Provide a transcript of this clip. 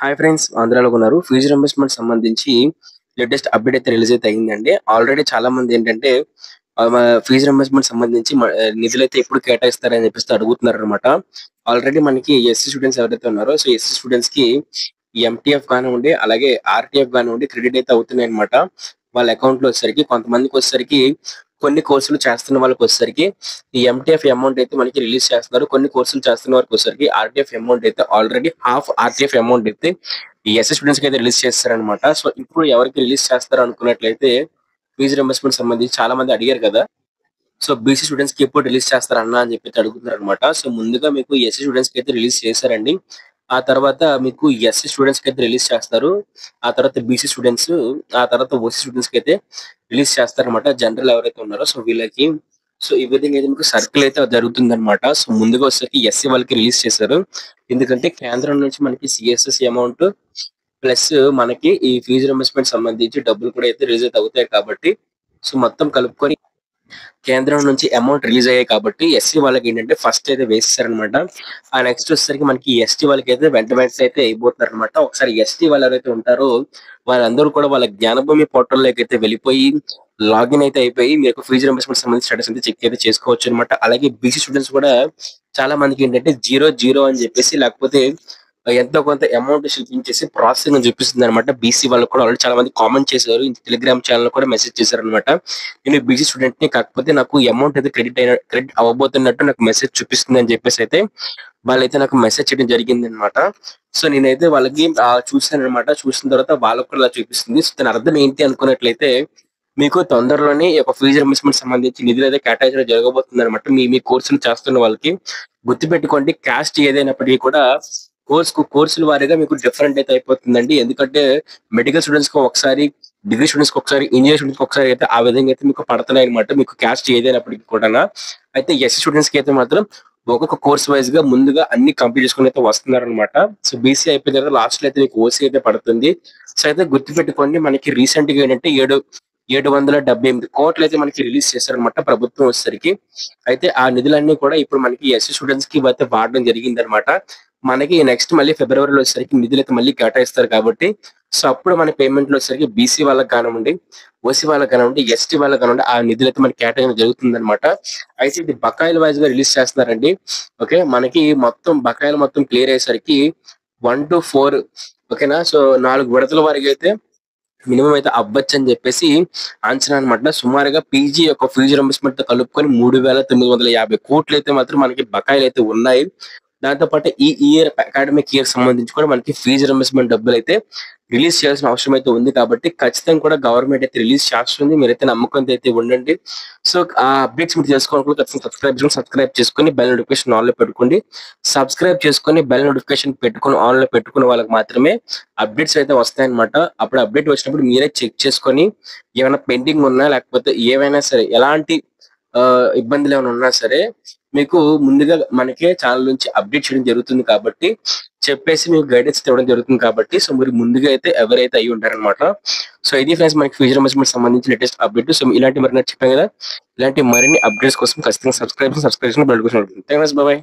Hi friends, ఆంధ్రాలో ఉన్నారు. Fee reimbursement సంబంధించి లేటెస్ట్ అప్డేట్ అయితే రిలీజ్ అయితే అయిందండి. ఆల్రెడీ చాలా మంది ఏంటంటే ఫీజు రింబర్స్మెంట్ సంబంధించి నిధులైతే ఎప్పుడు కేటాయిస్తారని చెప్పేసి అడుగుతున్నారు అనమాట. ఆల్రెడీ మనకి ఎస్సీ స్టూడెంట్స్ ఎవరైతే ఉన్నారో, సో ఎస్సీ స్టూడెంట్స్ కి ఎంటీఎఫ్ కానివ్వండి, అలాగే ఆర్టీఎఫ్ కానివ్వండి క్రెడిట్ అయితే అవుతున్నాయి అనమాట. వాళ్ళ అకౌంట్ లో వచ్చేసరికి కొంతమందికి వచ్చేసరికి కొన్ని కోర్సులు చేస్తున్న వాళ్ళకి వచ్చేసరికి ఈ ఎంటీఎఫ్ అమౌంట్ అయితే మనకి రిలీజ్ చేస్తున్నారు. కొన్ని కోర్సులు చేస్తున్న వారికి వచ్చేసరికి ఆర్టీఎఫ్ అమౌంట్ అయితే ఆల్రెడీ హాఫ్ ఆర్టీఎఫ్ అమౌంట్ అయితే ఈ ఎస్ఎస్ స్టూడెంట్స్ కి అయితే రిలీజ్ చేస్తారనమాట. సో ఇప్పుడు ఎవరికి రిలీజ్ చేస్తారు అనుకున్నట్లయితే ఫీజు రింబర్స్మెంట్ సంబంధించి చాలా మంది అడిగారు కదా. సో బీసీ స్టూడెంట్స్ కి ఎప్పుడు రిలీజ్ చేస్తారన్నా అని చెప్పి అడుగుతున్నారు అనమాట. సో ముందుగా మీకు ఎస్సీ స్టూడెంట్స్ కి అయితే రిలీజ్ చేశారండి. ఆ తర్వాత మీకు ఎస్సీ స్టూడెంట్స్ కి అయితే రిలీజ్ చేస్తారు. ఆ తర్వాత బీసీ స్టూడెంట్స్, ఆ తర్వాత ఓసీ స్టూడెంట్స్ కి అయితే రిలీజ్ చేస్తారనమాట. జనరల్ ఎవరైతే ఉన్నారో సో వీళ్ళకి. సో ఈ విధంగా అయితే మీకు సర్కిల్ అయితే జరుగుతుంది అనమాట. సో ముందుగా వచ్చేసరికి ఎస్సీ వాళ్ళకి రిలీజ్ చేశారు. ఎందుకంటే కేంద్రం నుంచి మనకి సిఎస్ఎస్ అమౌంట్ ప్లస్ మనకి ఈ ఫీజు రింబర్స్మెంట్ సంబంధించి డబ్బులు కూడా అయితే రిలీజ్ అయితే అవుతాయి కాబట్టి, సో మొత్తం కలుపుకొని కేంద్రం నుంచి అమౌంట్ రిలీజ్ అయ్యాయి కాబట్టి ఎస్సీ వాళ్ళకి ఏంటంటే ఫస్ట్ అయితే వేసేసారనమాట. ఆ నెక్స్ట్ వచ్చేసరికి మనకి ఎస్టీ వాళ్ళకి అయితే వెంటనే అయితే అయిపోతున్నారు అనమాట. ఒకసారి ఎస్టీ వాళ్ళు ఎవరైతే ఉంటారో వాళ్ళందరూ కూడా వాళ్ళ జ్ఞానభూమి పోర్టల్లోకి అయితే వెళ్ళిపోయి లాగిన్ అయితే అయిపోయి మీకు ఫీజు రింబర్స్మెంట్ సంబంధించి స్టేటస్ అయితే చెక్ అయితే చేసుకోవచ్చు అనమాట. అలాగే బీసీ స్టూడెంట్స్ కూడా చాలా మందికి ఏంటంటే జీరో జీరో అని చెప్పేసి, లేకపోతే ఎంతో కొంత అమౌంట్ చూపించేసి ప్రాసెసింగ్ అని చూపిస్తుంది అనమాట. బీసీ వాళ్ళు కూడా ఆల్రెడీ చాలా మంది కామెంట్ చేశారు, టెలిగ్రామ్ ఛానల్ కూడా మెసేజ్ చేశారు అనమాట. నేను బీసీ స్టూడెంట్ ని, కాకపోతే నాకు అమౌంట్ అయితే క్రెడిట్ అవ్వబోతున్నట్టు నాకు మెసేజ్ చూపిస్తుంది అని చెప్పేసి అయితే వాళ్ళైతే నాకు మెసేజ్ చేయడం జరిగింది అనమాట. సో నేనైతే వాళ్ళకి చూసాను అనమాట. చూసిన తర్వాత వాళ్ళకు కూడా ఇలా చూపిస్తుంది. సో దాని అర్థం ఏంటి అనుకున్నట్లయితే మీకు తొందరలోనే ఈ యొక్క ఫీజు రింబర్స్మెంట్ సంబంధించి నిధులు అయితే కేటాయించడం జరగబోతుంది అనమాట. మీ కోర్సులు చేస్తున్న వాళ్ళకి గుర్తుపెట్టుకోండి, క్యాస్ట్ ఏదైనప్పటికీ కూడా కోర్సుల వారీగా మీకు డిఫరెంట్ అయితే అయిపోతుందండి. ఎందుకంటే మెడికల్ స్టూడెంట్స్ కి ఒకసారి, డిగ్రీ స్టూడెంట్స్ కి ఒకసారి, ఇంజనీర్ స్టూడెంట్స్ కి ఒకసారి అయితే ఆ విధంగా అయితే మీకు పడుతున్నాయి అనమాట. మీకు క్యాస్ట్ ఏదైనప్పటికీ కూడా. అయితే ఎస్సీ స్టూడెంట్స్ కి అయితే మాత్రం ఒక్కొక్క కోర్స్ వైజ్ గా ముందుగా అన్ని కంప్లీట్ చేసుకుని అయితే వస్తున్నారు అనమాట. సో బీసీ అయిపోయిన తర్వాత లాస్ట్ లో అయితే మీకు ఓసీ అయితే పడుతుంది. సో అయితే గుర్తుపెట్టుకోండి, మనకి రీసెంట్ గా ఏంటంటే 778 కోట్లు అయితే మనకి రిలీజ్ చేశారనమాట ప్రభుత్వం వచ్చేసరికి. అయితే ఆ నిధులన్నీ కూడా ఇప్పుడు మనకి ఎస్సీ స్టూడెంట్స్ కి అయితే వాడడం జరిగింది అనమాట. మనకి నెక్స్ట్ మళ్ళీ ఫిబ్రవరిలో వచ్చేసరికి నిధులు అయితే మళ్ళీ కేటాయిస్తారు కాబట్టి, సో అప్పుడు మన పేమెంట్ లో వచ్చేసరికి బీసీ వాళ్ళకి కానివ్వండి, ఓసీ వాళ్ళకి కానివ్వండి, ఎస్టీ వాళ్ళకి కానివ్వండి ఆ నిధులు అయితే మనకి కేటాయించడం జరుగుతుంది అనమాట. అయితే ఇది బకాయిల వైజ్ గా రిలీజ్ చేస్తున్నారండి. ఓకే, మనకి మొత్తం బకాయిలు మొత్తం క్లియర్ అయ్యేసరికి 1 to 4, ఓకేనా. సో 4 విడతల వరకు అయితే మినిమం అయితే అవ్వచ్చు అని చెప్పేసి అంచనా అనమాట. సుమారుగా పీజీ యొక్క ఫీజు రింబర్స్మెంట్ తో కలుపుకొని 3,950 కోట్లు అయితే మాత్రం మనకి బకాయిలు అయితే ఉన్నాయి. దాంతో పాటు ఈ ఇయర్ అకాడమిక్ ఇయర్ సంబంధించి కూడా మనకి ఫీజు రింబర్స్మెంట్ డబ్బులు అయితే రిలీజ్ చేయాల్సిన అవసరం అయితే ఉంది. కాబట్టి ఖచ్చితంగా కూడా గవర్నమెంట్ అయితే రిలీజ్ చేస్తుంది. మీరైతే నమ్మకంతో అయితే ఉండండి. సో ఆ అప్డేట్స్ మీరు తెలుసుకోవాలి, ఖచ్చితంగా సబ్స్క్రైబ్ చేసుకొని బెల్ నోటిఫికేషన్ ఆన్ లో పెట్టుకోండి. సబ్స్క్రైబ్ చేసుకొని బెల్ నోటిఫికేషన్ పెట్టుకుని ఆన్ లో పెట్టుకున్న వాళ్ళకి మాత్రమే అప్డేట్స్ అయితే వస్తాయన్నమాట. అప్పుడు అప్డేట్ వచ్చినప్పుడు మీరే చెక్ చేసుకొని ఏమైనా పెండింగ్ ఉన్నా, లేకపోతే ఏవైనా సరే ఎలాంటి ఇబ్బందులు ఏమైనా ఉన్నా సరే మీకు ముందుగా మనకే ఛానల్ నుంచి అప్డేట్ చేయడం జరుగుతుంది కాబట్టి, చెప్పేసి మీకు గైడెన్స్ ఇవ్వడం జరుగుతుంది కాబట్టి, సో మీరు ముందుగా అయితే ఎవరైతే అయ్యి ఉంటారనమాట. సో ఇది ఫ్రెండ్స్ మనకి ఫ్యూచర్ రింబర్స్మెంట్ సంబంధించి లేటెస్ట్ అప్డేట్. సో ఇలాంటి మరిన్ని చెప్పాను కదా, ఇలాంటి మరిన్ని అప్డేట్స్ కోసం ఖచ్చితంగా సబ్స్క్రైబ్ బెల్ కోసం. Thanks, bye.